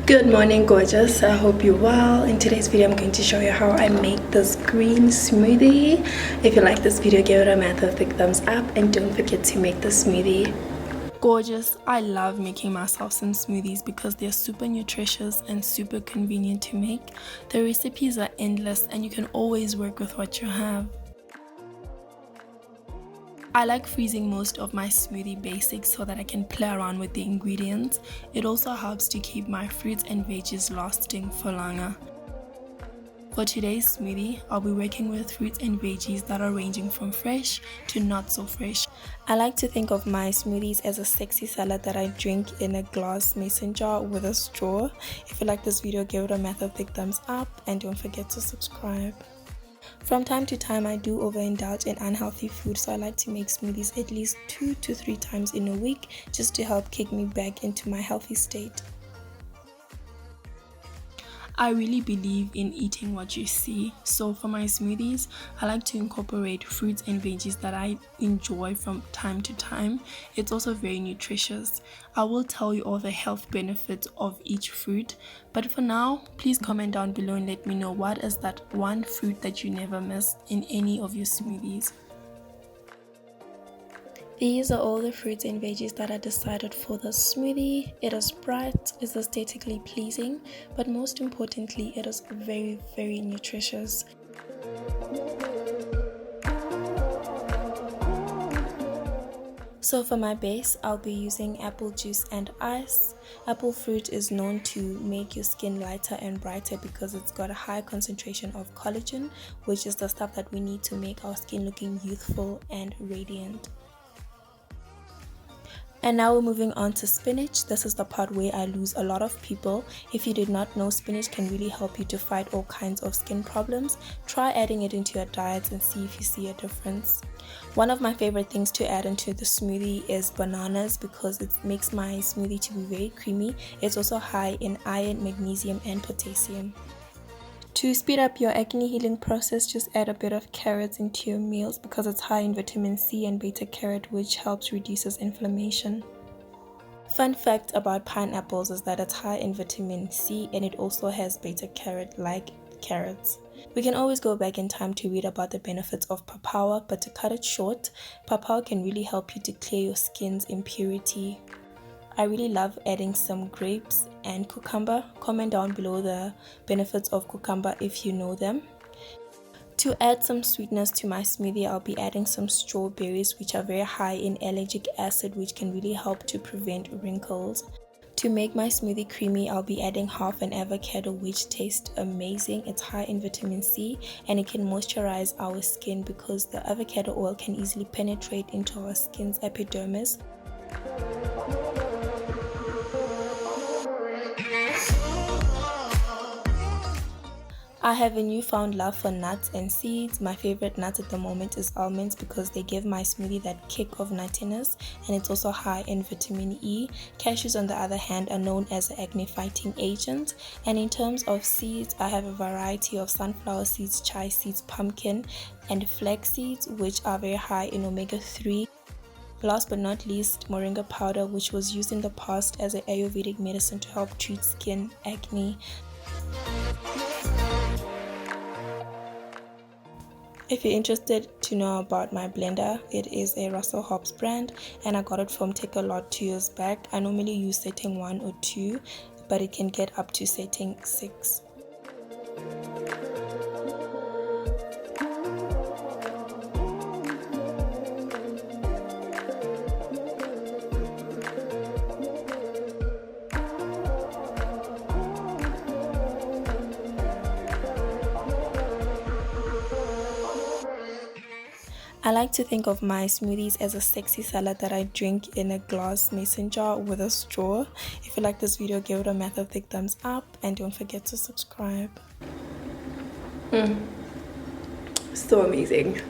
Good morning, gorgeous. I hope you're well. In today's video, I'm going to show you how I make this green smoothie. If you like this video, give it a massive thumbs up and don't forget to make the smoothie. Gorgeous. I love making myself some smoothies because they're super nutritious and super convenient to make. The recipes are endless and you can always work with what you have. I like freezing most of my smoothie basics so that I can play around with the ingredients. It also helps to keep my fruits and veggies lasting for longer. For today's smoothie, I'll be working with fruits and veggies that are ranging from fresh to not so fresh. I like to think of my smoothies as a sexy salad that I drink in a glass mason jar with a straw. If you like this video, give it a massive big thumbs up and don't forget to subscribe. From time to time, I do overindulge in unhealthy food, so I like to make smoothies at least 2 to 3 times in a week just to help kick me back into my healthy state. I really believe in eating what you see, so for my smoothies, I like to incorporate fruits and veggies that I enjoy from time to time. It's also very nutritious. I will tell you all the health benefits of each fruit, but for now, please comment down below and let me know what is that one fruit that you never miss in any of your smoothies. These are all the fruits and veggies that I decided for the smoothie. It is bright, it's aesthetically pleasing, but most importantly, it is very, very nutritious. So for my base, I'll be using apple juice and ice. Apple fruit is known to make your skin lighter and brighter because it's got a high concentration of collagen, which is the stuff that we need to make our skin looking youthful and radiant. And now we're moving on to spinach. This is the part where I lose a lot of people. If you did not know, spinach can really help you to fight all kinds of skin problems. Try adding it into your diet and see if you see a difference. One of my favorite things to add into the smoothie is bananas because it makes my smoothie to be very creamy. It's also high in iron, magnesium and potassium. To speed up your acne healing process, just add a bit of carrots into your meals because it's high in vitamin C and beta carotene, which helps reduces inflammation. Fun fact about pineapples is that it's high in vitamin C and it also has beta carotene like carrots. We can always go back in time to read about the benefits of papaya, but to cut it short, papaya can really help you to clear your skin's impurity. I really love adding some grapes and cucumber. Comment down below the benefits of cucumber if you know them. To add some sweetness to my smoothie, I'll be adding some strawberries, which are very high in allergic acid, which can really help to prevent wrinkles. To make my smoothie creamy, I'll be adding half an avocado, which tastes amazing. It's high in vitamin C and it can moisturize our skin because the avocado oil can easily penetrate into our skin's epidermis. I have a newfound love for nuts and seeds. My favorite nuts at the moment is almonds because they give my smoothie that kick of nuttiness and it's also high in vitamin E. Cashews on the other hand are known as an acne fighting agent. And in terms of seeds, I have a variety of sunflower seeds, chia seeds, pumpkin and flax seeds, which are very high in omega-3. Last but not least, moringa powder, which was used in the past as an Ayurvedic medicine to help treat skin acne. If you're interested to know about my blender, it is a Russell Hobbs brand and I got it from Takealot 2 years back. I normally use setting 1 or 2, but it can get up to setting 6. I like to think of my smoothies as a sexy salad that I drink in a glass mason jar with a straw. If you like this video, give it a massive big thumbs up and don't forget to subscribe. So amazing.